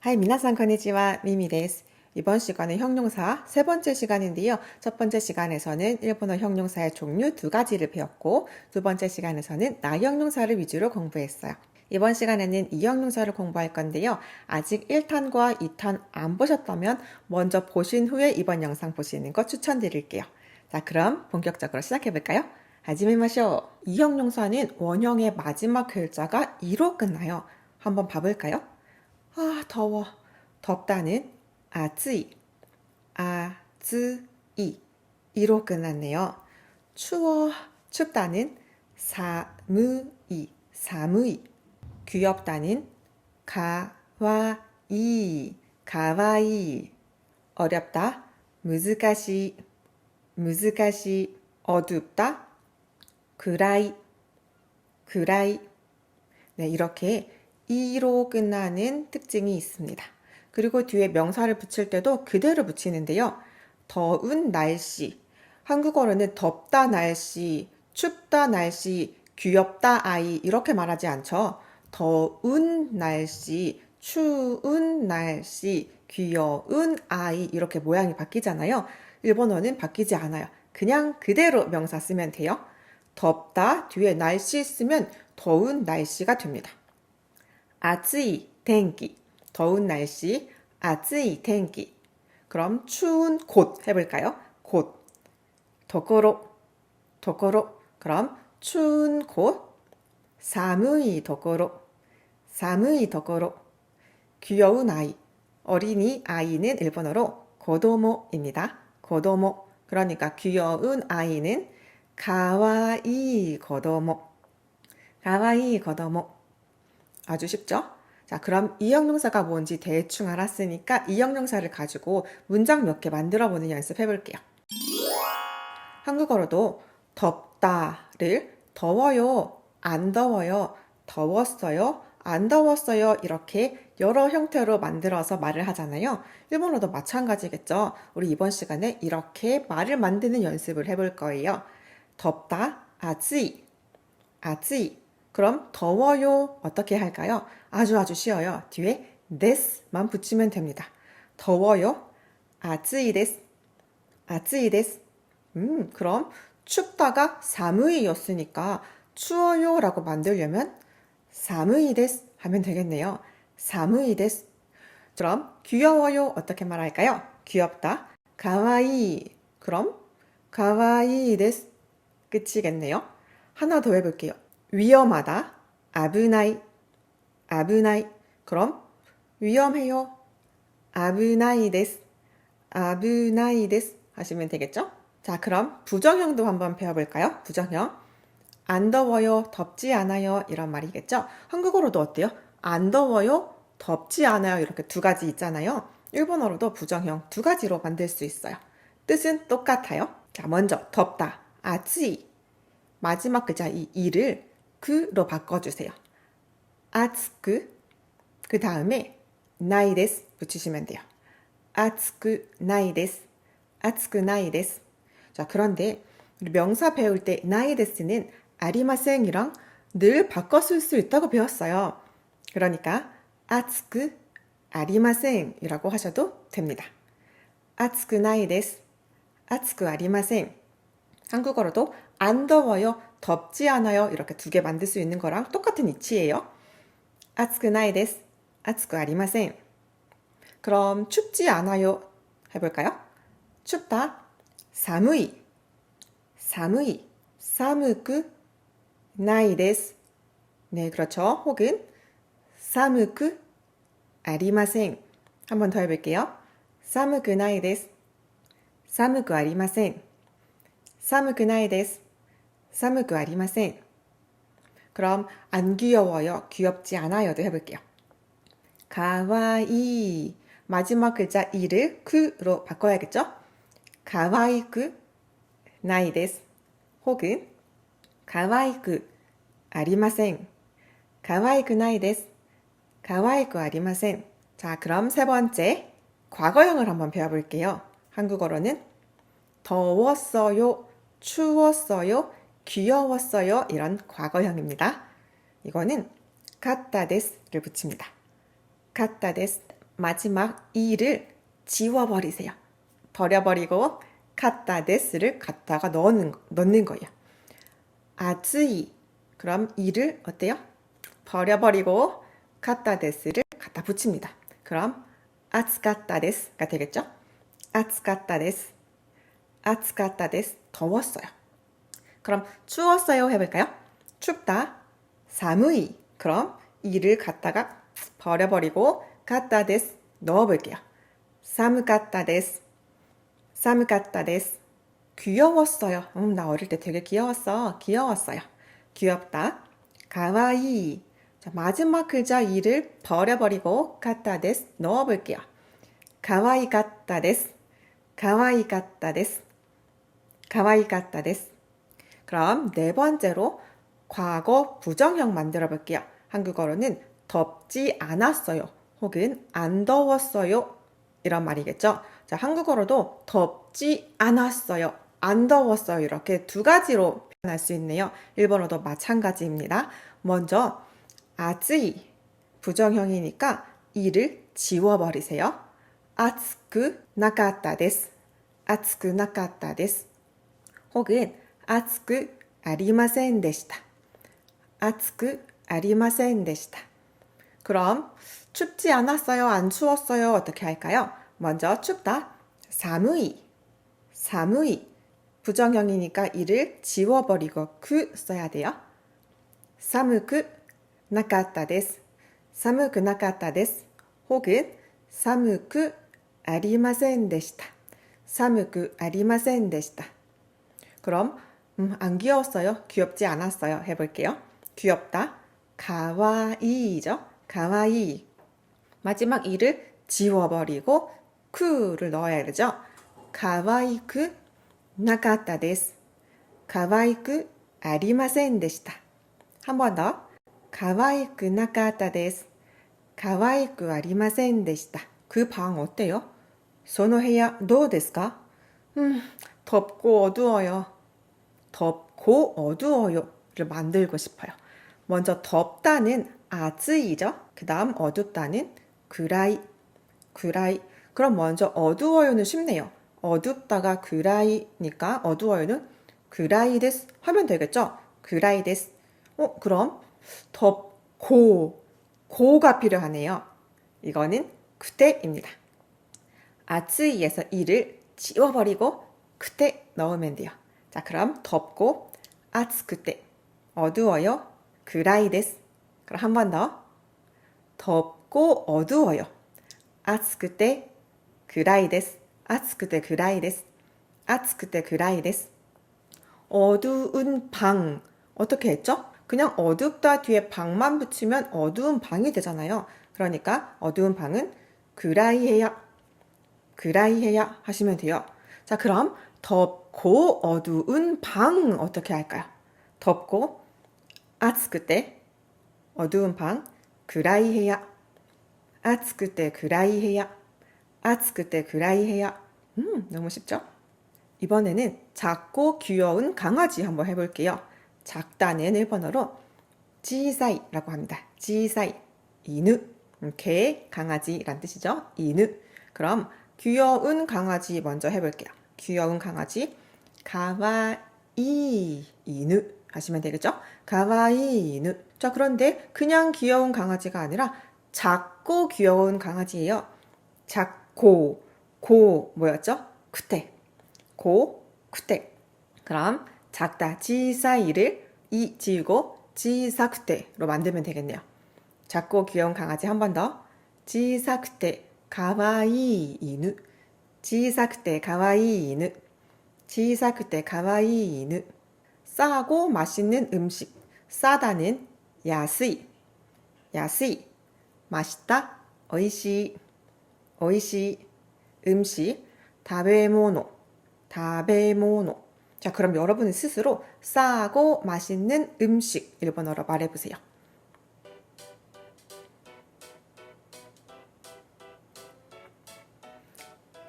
하이, 미나상 건니치와 미미 데스. 이번 시간은 형용사 세 번째 시간인데요. 첫 번째 시간에서는 일본어 형용사의 종류 두 가지를 배웠고, 두 번째 시간에서는 나 형용사를 위주로 공부했어요. 이번 시간에는 이 형용사를 공부할 건데요. 아직 1탄과 2탄 안 보셨다면 먼저 보신 후에 이번 영상 보시는 거 추천드릴게요. 자, 그럼 본격적으로 시작해볼까요? 하지메마쇼. 이 형용사는 원형의 마지막 글자가 이로 끝나요. 한번 봐볼까요? 아, 더워. 덥다는 아쯔이, 아쯔이. 이로 끝났네요. 추워. 춥다는 사무이, 사무이. 귀엽다는 가와이, 가와이. 어렵다. 무즈가시, 무즈가시. 어둡다. 그라이, 그라이. 네, 이렇게 이로 끝나는 특징이 있습니다. 그리고 뒤에 명사를 붙일 때도 그대로 붙이는데요. 더운 날씨. 한국어로는 덥다 날씨, 춥다 날씨, 귀엽다 아이 이렇게 말하지 않죠. 더운 날씨, 추운 날씨, 귀여운 아이 이렇게 모양이 바뀌잖아요. 일본어는 바뀌지 않아요. 그냥 그대로 명사 쓰면 돼요. 덥다 뒤에 날씨 쓰면 더운 날씨가 됩니다. 아쯔이 텐기, 더운 날씨, 아쯔이 텐기. 그럼 추운 곳 해볼까요? 곳, 도코로, 도코로. 그럼 추운 곳, 사무이 도코로, 사무이 도코로. 귀여운 아이, 어린이 아이는 일본어로 고도모입니다. 고도모. 그러니까 귀여운 아이는 가와이 고도모, 가와이 고도모. 아주 쉽죠? 자, 그럼 이 형용사가 뭔지 대충 알았으니까 이 형용사를 가지고 문장 몇 개 만들어 보는 연습 해볼게요. 한국어로도 덥다를 더워요, 안 더워요, 더웠어요, 안 더웠어요 이렇게 여러 형태로 만들어서 말을 하잖아요. 일본어도 마찬가지겠죠. 우리 이번 시간에 이렇게 말을 만드는 연습을 해볼 거예요. 덥다, 아쯔이, 아쯔이. 그럼 더워요 어떻게 할까요? 아주 쉬워요. 뒤에 데스만 붙이면 됩니다. 더워요. 아쯔이 데스. 아쯔이 데스. 그럼 춥다가 사무이였으니까 추워요 라고 만들려면 사무이 데스 하면 되겠네요. 사무이 데스. 그럼 귀여워요 어떻게 말할까요? 귀엽다. 가와이. 그럼 가와이 데스. 끝이겠네요. 하나 더 해볼게요. 위험하다. 아브나이. 아브나이. 그럼 위험해요. 아브나이 데스. 아브나이 데스 하시면 되겠죠? 자, 그럼 부정형도 한번 배워볼까요? 부정형. 안 더워요. 덥지 않아요. 이런 말이겠죠? 한국어로도 어때요? 안 더워요. 덥지 않아요. 이렇게 두 가지 있잖아요. 일본어로도 부정형 두 가지로 만들 수 있어요. 뜻은 똑같아요. 자, 먼저 덥다. 아츠이. 마지막 글자 이 이를 그로 바꿔주세요. 아츠쿠. 그 다음에 나이 데스 붙이시면 돼요. 아츠쿠 나이 데스. 아츠쿠 나이 데스. 자, 그런데 명사 배울 때 나이 데스는 아리마생이랑 늘 바꿔 쓸 수 있다고 배웠어요. 그러니까 아츠쿠 아리마생이라고 하셔도 됩니다. 아츠쿠 나이 데스. 아츠쿠 아리마생. 한국어로도 안 더워요, 덥지 않아요 이렇게 두 개 만들 수 있는 거랑 똑같은 이치예요. 아츠쿠 나이 데스. 아츠쿠 아리마센. 그럼 춥지 않아요 해볼까요? 춥다. 사무이. 사무이. 사무쿠 나이 데스. 네, 그렇죠. 혹은 사무쿠 아리마센. 한 번 더 해볼게요. 사무쿠 나이 데스. 사무쿠 아리마센. 사무쿠 나이 데스. 사무쿠 아리마센. 그럼 안 귀여워요, 귀엽지 않아요도 해볼게요. 가와이. 마지막 글자 이를 쿠로 바꿔야겠죠? 가와이쿠 나이 데스. 혹은 가와이쿠 아리마센. 가와이쿠 나이 데스. 가와이쿠 아리마센. 자, 그럼 세 번째 과거형을 한번 배워볼게요. 한국어로는 더웠어요, 추웠어요, 귀여웠어요 이런 과거형입니다. 이거는 갔다 데스를 붙입니다. 갔다 데스. 마지막 이를 지워버리세요. 버려버리고 갖다 데스를 갖다가 넣는 거예요. 아즈이. 그럼 이를 어때요? 버려버리고 갖다 데스를 갖다 붙입니다. 그럼 아츠카타 데스가 되겠죠? 아츠카타 데스. 아츠카타 데스. 더웠어요. 그럼 추웠어요 해볼까요? 춥다. 사무이. 그럼 이를 갖다가 버려버리고 갖다 데스 넣어볼게요. 사무카타 데스. 사무카타 데스. 귀여웠어요. 나 어릴 때 되게 귀여웠어요. 귀엽다. 가와이. 자, 마지막 글자 이를 버려버리고 갖다 데스 넣어볼게요. 가와이카타 데스. 가와이카타 데스. 가와이카타 데스. 그럼 네 번째로 과거 부정형 만들어 볼게요. 한국어로는 덥지 않았어요. 혹은 안 더웠어요. 이런 말이겠죠. 자, 한국어로도 덥지 않았어요. 안 더웠어요. 이렇게 두 가지로 표현할 수 있네요. 일본어도 마찬가지입니다. 먼저 아즈이 부정형이니까 이를 지워버리세요. 아츠쿠 나카타 데스. 아츠쿠 나카타 데스. 혹은 아츠쿠 아리마센 데시타. 아츠쿠 아리마센 데시타. 그럼 춥지 않았어요? 안 추웠어요? 어떻게 할까요? 먼저 춥다. 사무이. 사무이. 부정형이니까 이를 지워버리고 그 써야 돼요. 사무쿠 나카타 데스. 사무쿠 나카타 데스. 혹은 사무쿠 아리마센 데시타. 사무쿠 아리마센 데시타. 그럼 안 귀여웠어요? 귀엽지 않았어요? 해볼게요. 귀엽다. 가와이죠? 가와이. 마지막 이를 지워버리고 쿠를 넣어야 되죠. 가와이쿠 나카타 데스. 가와이쿠 아리마센 데시타. 한 번 더. 가와이쿠 나카타 데스. 가와이쿠 아리마센 데시타. 그 방 어때요? その部屋どうですか? 덥고 어두워요. 덥고 어두워요를 만들고 싶어요. 먼저 덥다는 아즈이죠. 그 다음 어둡다는 구라이. 구라이. 그럼 먼저 어두워요는 쉽네요. 어둡다가 구라이니까 어두워요는 구라이 데스 하면 되겠죠? 구라이 데스. 그럼 덥고 고가 필요하네요. 이거는 그때입니다. 아츠이에서 이를 지워버리고 그때 넣으면 돼요. 자, 그럼 덥고 아츠쿠테 어두워요. 구라이 데스. 그럼 한 번 더. 덥고 어두워요. 아츠쿠테 구라이 데스. 아츠쿠테 구라이 데스. 아츠쿠테 구라이 데스. 어두운 방. 어떻게 했죠? 그냥 어둡다 뒤에 방만 붙이면 어두운 방이 되잖아요. 그러니까 어두운 방은 구라이해야. 구라이해야 하시면 돼요. 자, 그럼 덥고 어두운 방 어떻게 할까요? 덥고 아츠쿠테 어두운 방 구라이해야. 아츠쿠테 구라이해야. 아츠쿠테 구라이해야. 너무 쉽죠? 이번에는 작고 귀여운 강아지 한번 해볼게요. 작다는 일본어로 지사이라고 합니다. 지사이. 이누. 개, 강아지란 뜻이죠. 이누. 그럼 귀여운 강아지 먼저 해볼게요. 귀여운 강아지. 가와이 이누 하시면 되겠죠? 가와이 이누. 자, 그런데 그냥 귀여운 강아지가 아니라 작고 귀여운 강아지예요. 작고, 고 뭐였죠? 쿠테. 고, 쿠테. 그럼 작다, 지사이를 이 지우고 지사쿠테로 만들면 되겠네요. 작고 귀여운 강아지 한 번 더. 지사쿠테 가와이 이누. 지사쿠테 가와이 이누. 지사쿠테 가와이 이누. 싸고 맛있는 음식. 싸다는 야스이. 야스이. 맛있다. 오이시. 오이시. 음식. 다베모노. 다베모노. 자, 그럼 여러분은 스스로 싸고 맛있는 음식 일본어로 말해보세요.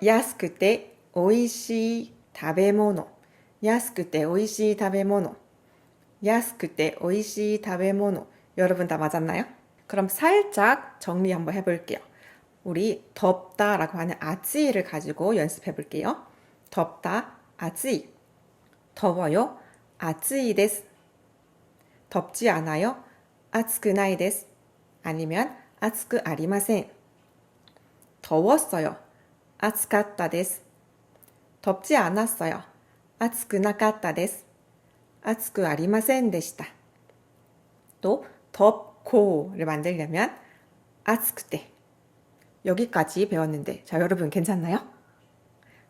야스쿠테 오이시 다베모노. 야스쿠테 오이시 다베모노. 야스쿠테 오이시 다베모노. 여러분 다 맞았나요? 그럼 살짝 정리 한번 해볼게요. 우리 덥다라고 하는 아찌를 가지고 연습해 볼게요. 덥다, 아찌. 더워요, 아찌이 데스. 덥지 않아요, 아츠쿠나이 데스. 아니면 아츠쿠 아리마센. 더웠어요, 아츠카tta 데스. 덥지 않았어요, 아츠쿠나카tta 데스. 아츠쿠 아리마센 데시다. 또 덥고를 만들려면 아츠쿠테. 여기까지 배웠는데 자, 여러분 괜찮나요?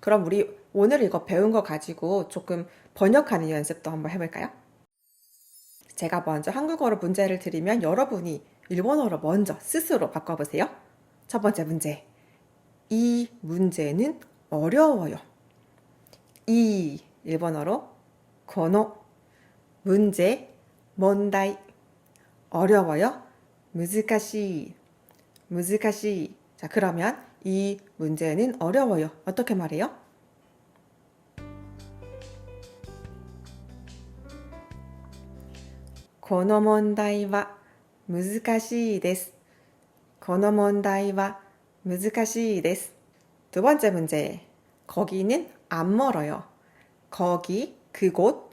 그럼 우리 오늘 이거 배운 거 가지고 조금 번역하는 연습도 한번 해볼까요? 제가 먼저 한국어로 문제를 드리면 여러분이 일본어로 먼저 스스로 바꿔보세요. 첫 번째 문제. 이 문제는 어려워요. 이 일본어로 고노 문제問題. 어려워요. 무즈카시. 무즈카시. 자, 그러면 이 문제는 어려워요. 어떻게 말해요? この問題は難しいです. この問題は難しいです. 두 번째 문제. 거기는 안 멀어요. 거기, 그곳,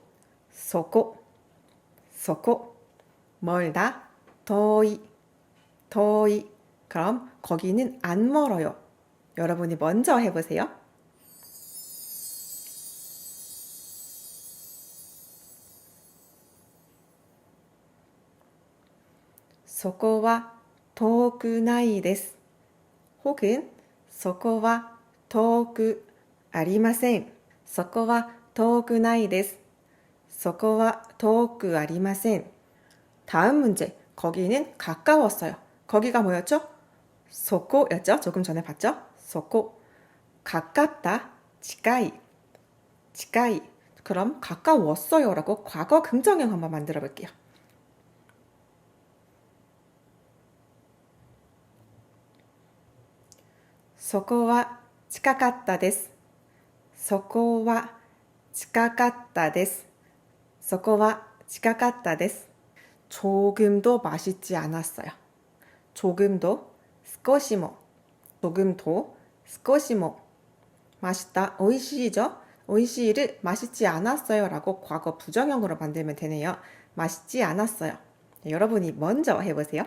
そこ, そこ. 멀다, 遠い, 遠い. 그럼 거기는 안 멀어요. 여러분이 먼저 해보세요. そこは遠くないです. 혹은 そこは遠くありません. そこは遠くないです. そこは遠くありません. 다음 문제. 거기는 가까웠어요. 거기가 뭐였죠? そこ였죠? 조금 전에 봤죠? そこ. 가깝다, 近い, 近い. 그럼 가까웠어요 라고 과거 긍정형 한번 만들어 볼게요. そこは近かったです. そこは近かったです. そこは近かったです. 조금도 맛있지 않았어요. 조금도, 少しも, 조금도, 少しも. 맛있다, 美味しい죠? 美味しい를 맛있지 않았어요 라고 과거 부정형으로 만들면 되네요. 맛있지 않았어요. 여러분이 먼저 해보세요.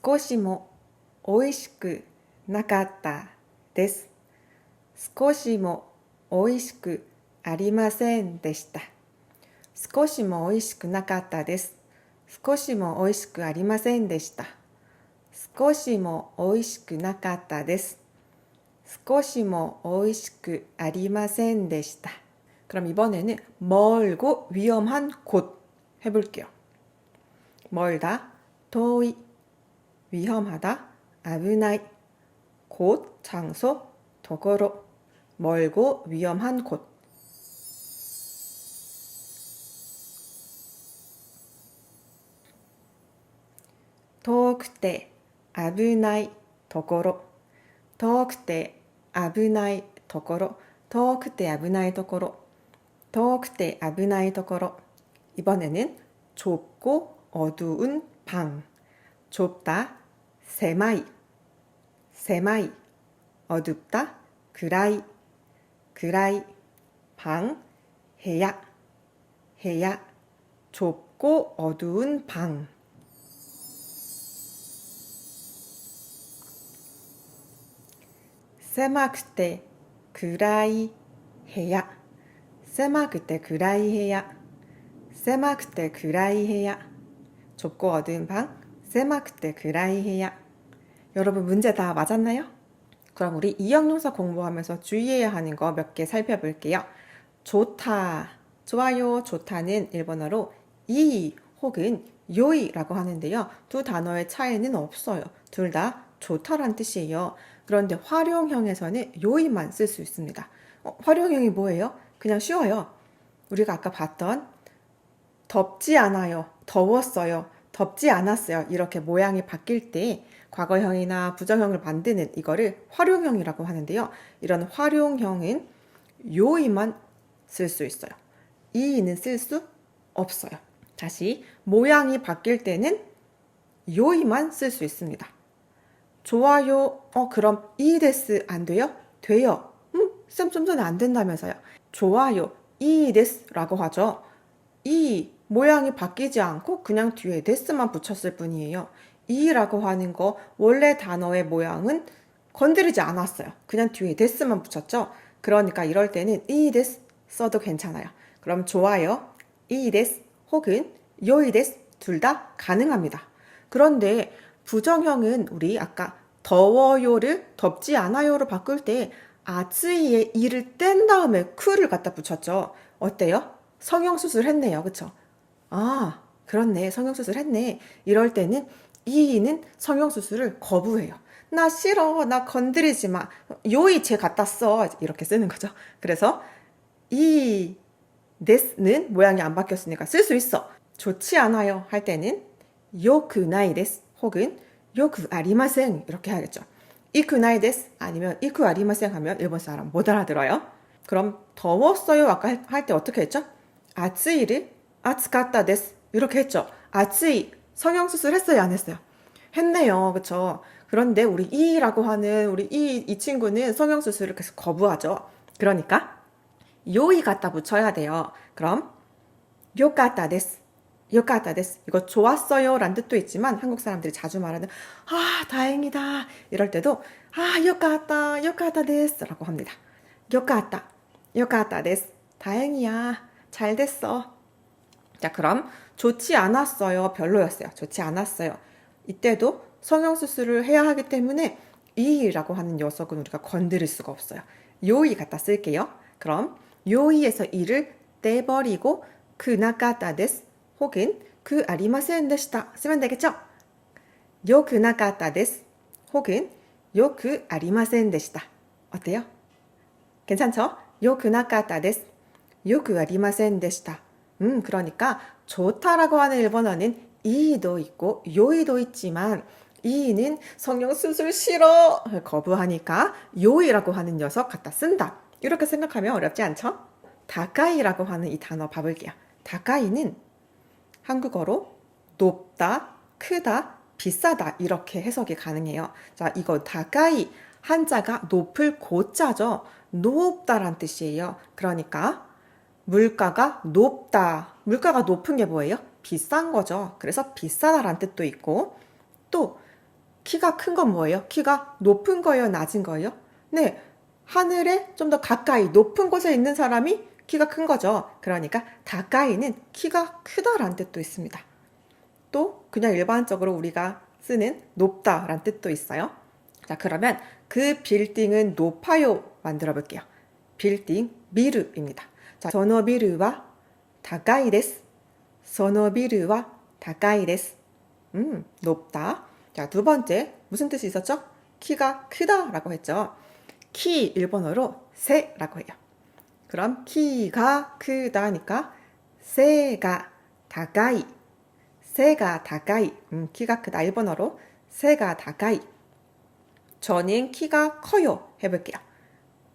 少しも美味しくなかったです. 少しも美味しくありませんでした. 少しも美味しくなかったです. 少しも美味しくありませんでした. 少しも美味しくなかったです. 少しも美味しくありませんでした. 그럼 이번에는 멀고 위험한 곳 해볼게요. 멀다, 遠い, 위험하다, 危ない, 곳, 장소, ところ. 멀고 위험한 곳. 遠くて危ないところ. 遠くて危ないところ. 遠くて危ないところ. 遠くて危ないところ. 이번에는 좁고 어두운 방. 좁다, 狭い, 狭い. 어둡다, 暗い, 暗い. 방, 部屋, 部屋. 좁고 어두운 방. 狭くて暗い部屋. 狭くて暗い部屋. 狭くて暗い部屋. 좁고 어두운 방, 狭くて暗い部屋. 여러분 문제 다 맞았나요? 그럼 우리 이형용사 공부하면서 주의해야 하는 거 몇 개 살펴볼게요. 좋다, 좋아요, 좋다는 일본어로 이 혹은 요이라고 하는데요. 두 단어의 차이는 없어요. 둘 다 좋다란 뜻이에요. 그런데 활용형에서는 요이만 쓸 수 있습니다. 활용형이 뭐예요? 그냥 쉬워요. 우리가 아까 봤던 덥지 않아요, 더웠어요, 덥지 않았어요. 이렇게 모양이 바뀔 때 과거형이나 부정형을 만드는 이거를 활용형이라고 하는데요. 이런 활용형은 요이만 쓸 수 있어요. 이는 쓸 수 없어요. 다시 모양이 바뀔 때는 요이만 쓸 수 있습니다. 좋아요. 그럼 이 데스 안 돼요? 돼요. 쌤 좀 전에 안 된다면서요. 좋아요. 이 데스라고 하죠. 이 모양이 바뀌지 않고 그냥 뒤에 데스만 붙였을 뿐이에요. 이라고 하는 거 원래 단어의 모양은 건드리지 않았어요. 그냥 뒤에 데스만 붙였죠. 그러니까 이럴 때는 이 데스 써도 괜찮아요. 그럼 좋아요. 이 데스 혹은 요이 데스 둘 다 가능합니다. 그런데 부정형은 우리 아까 더워요를 덥지 않아요로 바꿀 때 아츠이에 이를 뗀 다음에 크를 갖다 붙였죠. 어때요? 성형수술 했네요. 그쵸? 아, 그렇네. 성형수술 했네. 이럴 때는 이는 성형수술을 거부해요. 나 싫어. 나 건드리지 마. 요이 쟤 갖다 써. 이렇게 쓰는 거죠. 그래서 이 데스는 모양이 안 바뀌었으니까 쓸 수 있어. 좋지 않아요 할 때는 요쿠나이 데스 혹은 요쿠 아리마센 이렇게 하겠죠. 이쿠나이 데스 아니면 이쿠 아리마센 하면 일본 사람 못 알아들어요. 그럼 더웠어요 아까 할 때 어떻게 했죠? 아츠이를 아츠카타 데스 이렇게 했죠. 아츠이 성형수술 했어요 안 했어요? 했네요. 그쵸? 그런데 우리 이라고 하는 우리 이 친구는 성형수술을 계속 거부하죠. 그러니까 요이 갖다 붙여야 돼요. 그럼 요카타 데스 요카타 데스 이거 좋았어요 란 뜻도 있지만 한국 사람들이 자주 말하는 다행이다 이럴 때도 요카타 요카타 데스 라고 합니다. 요카타 요카타 데스 다행이야 잘 됐어. 자, 그럼 좋지 않았어요 별로였어요 좋지 않았어요 이때도 성형수술을 해야 하기 때문에 이라고 하는 녀석은 우리가 건드릴 수가 없어요. 요이 갖다 쓸게요. 그럼 요이에서 이를 떼버리고 그나카타 데스 혹은 그 아리마센 데시타 쓰면 되겠죠? 요그나카타 데스 혹은 요그 아리마센 데시타 어때요? 괜찮죠? 요그나카타 데스 요그 아리마센 데시타 그러니까 좋다라고 하는 일본어는 이도 있고 요이도 있지만 이는 성형수술 싫어 거부하니까 요이라고 하는 녀석 갖다 쓴다. 이렇게 생각하면 어렵지 않죠? 다카이라고 하는 이 단어 봐볼게요. 다카이는 한국어로 높다, 크다, 비싸다 이렇게 해석이 가능해요. 자, 이거 다카이 한자가 높을 고자죠. 높다란 뜻이에요. 그러니까 물가가 높다. 물가가 높은 게 뭐예요? 비싼 거죠. 그래서 비싸다란 뜻도 있고 또 키가 큰 건 뭐예요? 키가 높은 거예요? 낮은 거예요? 네. 하늘에 좀 더 가까이 높은 곳에 있는 사람이 키가 큰 거죠. 그러니까 다카이는 키가 크다란 뜻도 있습니다. 또 그냥 일반적으로 우리가 쓰는 높다란 뜻도 있어요. 자, 그러면 그 빌딩은 높아요 만들어 볼게요. 빌딩 비루입니다. 자, そのビルは高いです。そのビルは高いです。 높다. 자, 두 번째 무슨 뜻이 있었죠? 키가 크다라고 했죠. 키 일본어로 세라고 해요. 그럼 키가 크다니까 세가 다가이 세가 다가이 키가 크다 일본어로 세가 다가이 저는 키가 커요 해볼게요.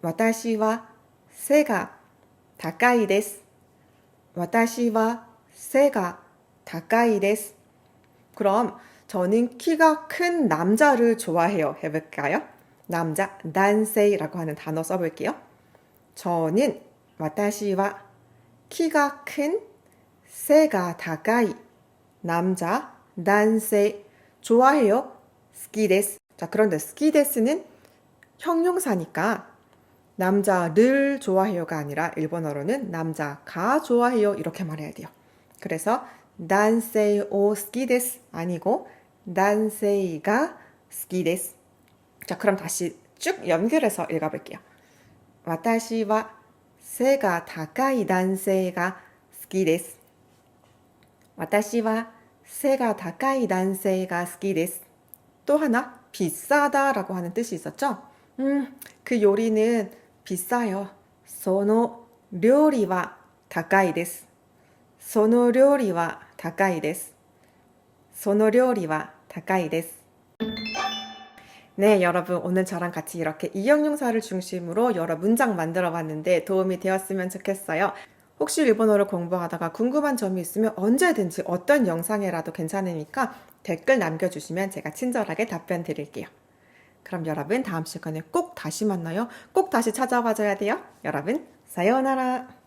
私は背が高いです。私は背が高いです。 그럼 저는 키가 큰 남자를 좋아해요 해볼까요? 남자, 난세이라고 하는 단어 써볼게요. 저는 私は 키가 큰背が高い 남자, 난세 좋아해요. 好きです. 자, 그런데 好きです는 형용사니까 남자를 좋아해요가 아니라 일본어로는 남자가 좋아해요 이렇게 말해야 돼요. 그래서 난세이 오 스키 데스 아니고 난세이가 스키 데스. 자, 그럼 다시 쭉 연결해서 읽어볼게요. 私は背が高い男性が好きです。私は背が高い男性が好きです. 또 하나 비싸다라고 하는 뜻이 있었죠? 그 요리는 비싸요. その料理は高いです。その料理は高いです。その料理は高いです。 네, 여러분 오늘 저랑 같이 이렇게 이형용사를 중심으로 여러 문장 만들어 봤는데 도움이 되었으면 좋겠어요. 혹시 일본어를 공부하다가 궁금한 점이 있으면 언제든지 어떤 영상에라도 괜찮으니까 댓글 남겨주시면 제가 친절하게 답변 드릴게요. 그럼 여러분 다음 시간에 꼭 다시 만나요. 꼭 다시 찾아와 줘야 돼요. 여러분, 사요나라.